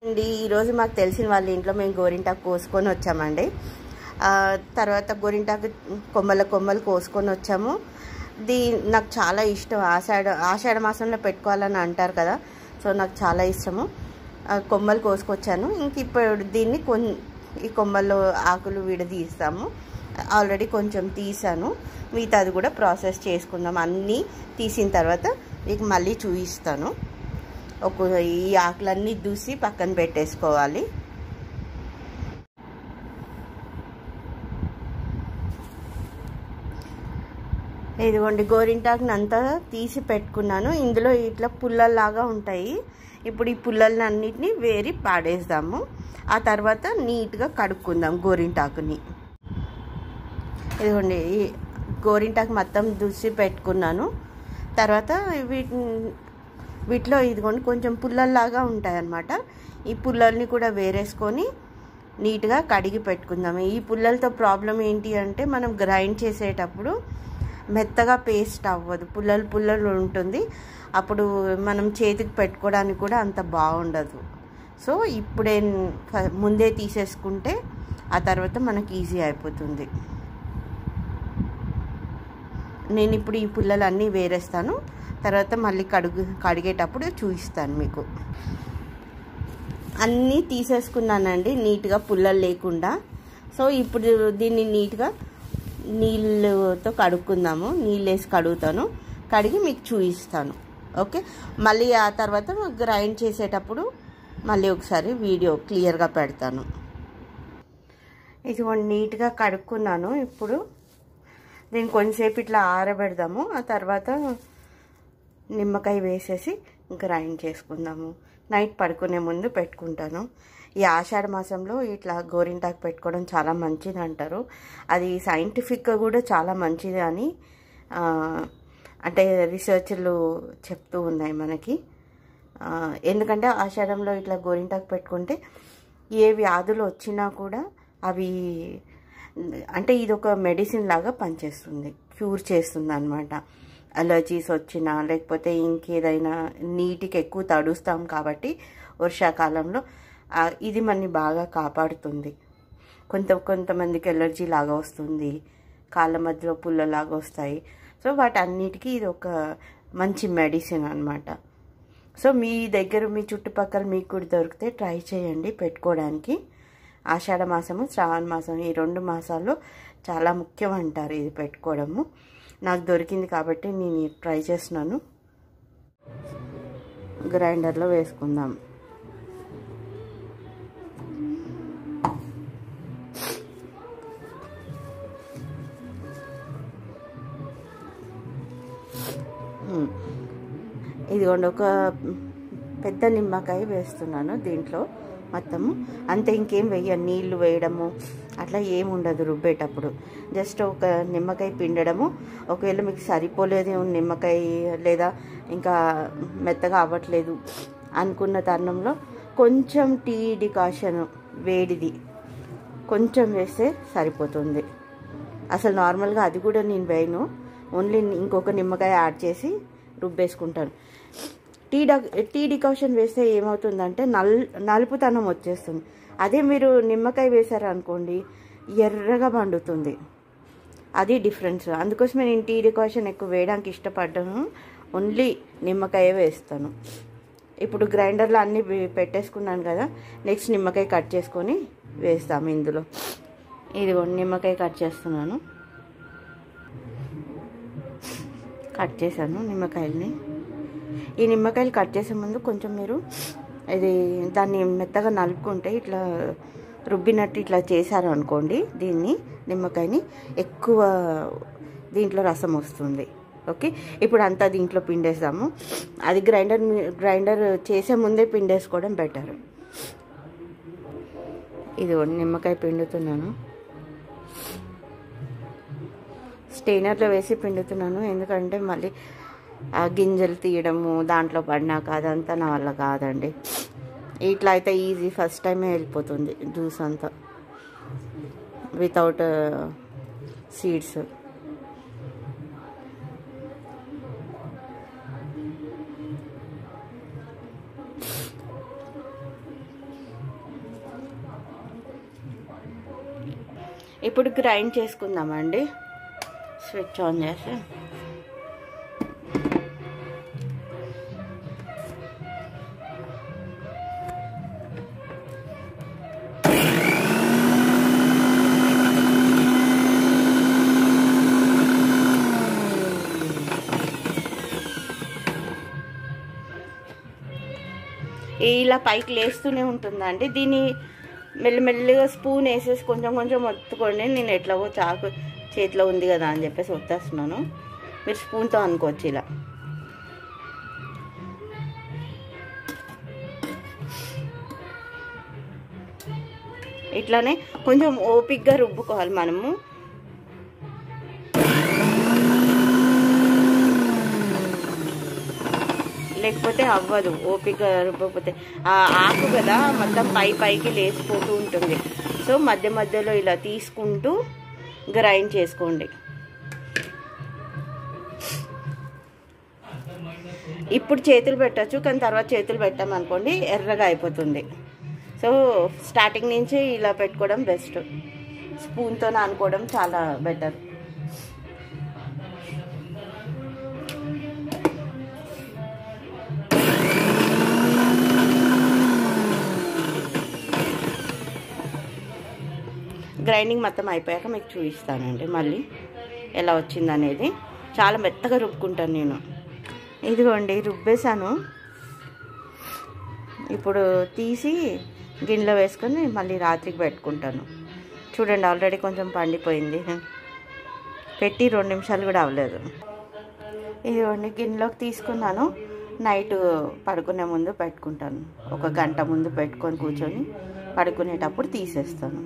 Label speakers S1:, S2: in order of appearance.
S1: అండి ఈరోజు మాకు తెలిసిన వాళ్ళ ఇంట్లో మేము గోరింటాకు కోసుకొని వచ్చామండి. తర్వాత గోరింటాకు కొమ్మలు కోసుకొని వచ్చాము. నాకు చాలా ఇష్టం. ఆషాఢ మాసంలో పెట్టుకోవాలని అంటారు కదా, సో నాకు చాలా ఇష్టము. కొమ్మలు కోసుకొచ్చాను. ఇంక ఇప్పుడు దీన్ని ఈ కొమ్మల్లో ఆకులు విడదీస్తాము. ఆల్రెడీ కొంచెం తీసాను, మిగతాది కూడా ప్రాసెస్ చేసుకుందాం. అన్నీ తీసిన తర్వాత మీకు మళ్ళీ చూపిస్తాను. ఈ ఆకులన్నీ దూసి పక్కన పెట్టేసుకోవాలి. ఇదిగోండి, గోరింటాకుని అంతా తీసి పెట్టుకున్నాను. ఇందులో ఇట్లా పుల్లల్లాగా ఉంటాయి. ఇప్పుడు ఈ పుల్లలన్నిటిని వేరి పాడేద్దాము. ఆ తర్వాత నీట్గా కడుక్కుందాం గోరింటాకుని. ఇదిగోండి, ఈ గోరింటాకు మొత్తం దూసి పెట్టుకున్నాను. తర్వాత వీటిలో ఇదిగోండి కొంచెం పుల్లల్లాగా ఉంటాయన్నమాట. ఈ పుల్లల్ని కూడా వేరేసుకొని నీట్గా కడిగి పెట్టుకుందాము. ఈ పుల్లలతో ప్రాబ్లం ఏంటి అంటే, మనం గ్రైండ్ చేసేటప్పుడు మెత్తగా పేస్ట్ అవ్వదు, పుల్లలు ఉంటుంది. అప్పుడు మనం చేతికి పెట్టుకోవడానికి కూడా అంత బాగుండదు. సో ఇప్పుడే ముందే తీసేసుకుంటే ఆ తర్వాత మనకి ఈజీ అయిపోతుంది. నేను ఇప్పుడు ఈ పుల్లలన్నీ వేరేస్తాను. తర్వాత మళ్ళీ కడిగేటప్పుడు చూపిస్తాను మీకు. అన్నీ తీసేసుకున్నానండి నీట్గా, పుల్లలు లేకుండా. సో ఇప్పుడు దీన్ని నీట్గా నీళ్ళతో కడుక్కుందాము. నీళ్ళు వేసి కడుగుతాను, కడిగి మీకు చూపిస్తాను. ఓకే, మళ్ళీ ఆ తర్వాత గ్రైండ్ చేసేటప్పుడు మళ్ళీ ఒకసారి వీడియో క్లియర్గా పెడతాను. ఇదిగోండి, నీట్గా కడుక్కున్నాను. ఇప్పుడు దీన్ని కొంచెంసేపు ఇట్లా ఆరబెడదాము. ఆ తర్వాత నిమ్మకాయ వేసేసి గ్రైండ్ చేసుకుందాము. నైట్ పడుకునే ముందు పెట్టుకుంటాను. ఈ ఆషాఢ మాసంలో ఇట్లా గోరింటాకు పెట్టుకోవడం చాలా మంచిది అంటారు. అది సైంటిఫిక్గా కూడా చాలా మంచిది అని అంటే రీసెర్చ్లు చెప్తూ ఉన్నాయి మనకి. ఎందుకంటే ఆషాఢంలో ఇట్లా గోరింటాకు పెట్టుకుంటే ఏ వ్యాధులు వచ్చినా కూడా అవి అంటే ఇది ఒక మెడిసిన్ లాగా పనిచేస్తుంది, క్యూర్ చేస్తుంది అన్నమాట. అలర్జీస్ వచ్చినా లేకపోతే ఇంకేదైనా నీటికి ఎక్కువ తడుస్తాం కాబట్టి వర్షాకాలంలో ఇది మనని బాగా కాపాడుతుంది. కొంతమందికి ఎలర్జీ లాగా వస్తుంది, కాళ్ళ మధ్యలో పుల్లలాగా వస్తాయి. సో వాటన్నిటికీ ఇది ఒక మంచి మెడిసిన్ అన్నమాట. సో మీ దగ్గర మీ చుట్టుపక్కల మీకు కూడా దొరికితే ట్రై చేయండి పెట్టుకోవడానికి. ఆషాఢ మాసము, శ్రావణ మాసం, ఈ 2 మాసాల్లో చాలా ముఖ్యం అంటారు ఇది పెట్టుకోవడము. నాకు దొరికింది కాబట్టి నేను ట్రై చేస్తున్నాను. గ్రైండర్లో వేసుకుందాం. ఇదిగోండి, ఒక పెద్ద నిమ్మకాయ వేస్తున్నాను దీంట్లో మొత్తము. అంతే, ఇంకేం వేయను. నీళ్లు వేయడము అట్లా ఏముండదు రుబ్బేటప్పుడు. జస్ట్ ఒక నిమ్మకాయ పిండడము. ఒకవేళ మీకు సరిపోలేదు నిమ్మకాయ, లేదా ఇంకా మెత్తగా అవ్వట్లేదు అనుకున్న తరుణంలో కొంచెం టీ డికాషన్ వేడిది కొంచెం వేస్తే సరిపోతుంది. అసలు నార్మల్గా అది కూడా నేను వేయను, ఓన్లీ ఇంకొక నిమ్మకాయ యాడ్ చేసి రుబ్బేసుకుంటాను. టీ డికాషన్ వేస్తే ఏమవుతుందంటే నలుపుతనం వచ్చేస్తుంది. అదే మీరు నిమ్మకాయ వేసారనుకోండి ఎర్రగా పండుతుంది. అది డిఫరెన్స్. అందుకోసమే నేను టీ డికాషన్ ఎక్కువ వేయడానికి ఇష్టపడ్డాను, ఓన్లీ నిమ్మకాయ వేస్తాను. ఇప్పుడు గ్రైండర్లో అన్నీ పెట్టేసుకున్నాను కదా, నెక్స్ట్ నిమ్మకాయ కట్ చేసుకొని వేస్తాము ఇందులో. ఇదిగోండి, నిమ్మకాయ కట్ చేస్తున్నాను. కట్ చేశాను నిమ్మకాయలని. ఈ నిమ్మకాయలు కట్ చేసే ముందు కొంచెం మీరు దాన్ని మెత్తగా నలుపుకుంటే, ఇట్లా రుబ్బినట్టు ఇట్లా చేశారు అనుకోండి, నిమ్మకాయని ఎక్కువ దీంట్లో రసం వస్తుంది. ఓకే, ఇప్పుడు అంతా దీంట్లో పిండేద్దాము. అది గ్రైండర్ చేసే ముందే పిండేసుకోవడం బెటర్. ఇది నిమ్మకాయ పిండుతున్నాను. స్టెయినర్లో వేసి పిండుతున్నాను, ఎందుకంటే మళ్ళీ ఆ గింజలు తీయడము దాంట్లో పడినాక అదంతా నా వల్ల కాదండి. ఇట్లా అయితే ఈజీ, ఫస్ట్ టైమే వెళ్ళిపోతుంది జ్యూస్ అంతా వితౌట్ సీడ్స్. ఇప్పుడు గ్రైండ్ చేసుకుందామండి. స్విచ్ ఆన్ చేసి ఇలా పైకి లేస్తూనే ఉంటుందండి. దీన్ని మెల్లమెల్లగా స్పూన్ వేసేసి కొంచెం కొంచెం ఒత్తుకోండి. నేను ఎట్లాగో చాకు చేతిలో ఉంది కదా అని చెప్పేసి ఒత్తేస్తున్నాను. మీరు స్పూన్తో అనుకోవచ్చు. ఇలా ఇట్లానే కొంచెం ఓపిక్గా రుబ్బుకోవాలి మనము. లేకపోతే అవ్వదు. ఓపిక రుబ్బకపోతే ఆ ఆకు కదా మొత్తం పైకి లేచిపోతూ ఉంటుంది. సో మధ్య మధ్యలో ఇలా తీసుకుంటూ గ్రైండ్ చేసుకోండి. ఇప్పుడు చేతులు పెట్టచ్చు, కానీ తర్వాత చేతులు పెట్టామనుకోండి ఎర్రగా అయిపోతుంది. సో స్టార్టింగ్ నుంచి ఇలా పెట్టుకోవడం బెస్ట్. స్పూన్తో నానుకోవడం చాలా బెటర్. గ్రైండింగ్ మొత్తం అయిపోయాక మీకు చూపిస్తానండి మళ్ళీ ఎలా వచ్చిందనేది. చాలా మెత్తగా రుబ్బుకుంటాను నేను. ఇదిగోండి రుబ్బేసాను. ఇప్పుడు తీసి గిన్నెలో వేసుకొని మళ్ళీ రాత్రికి పెట్టుకుంటాను. చూడండి ఆల్రెడీ కొంచెం పండిపోయింది. పెట్టి 2 నిమిషాలు కూడా అవ్వలేదు. ఇదిగోండి గిన్నెలోకి తీసుకున్నాను. నైట్ పడుకునే ముందు పెట్టుకుంటాను. 1 గంట ముందు పెట్టుకొని కూర్చొని పడుకునేటప్పుడు తీసేస్తాను.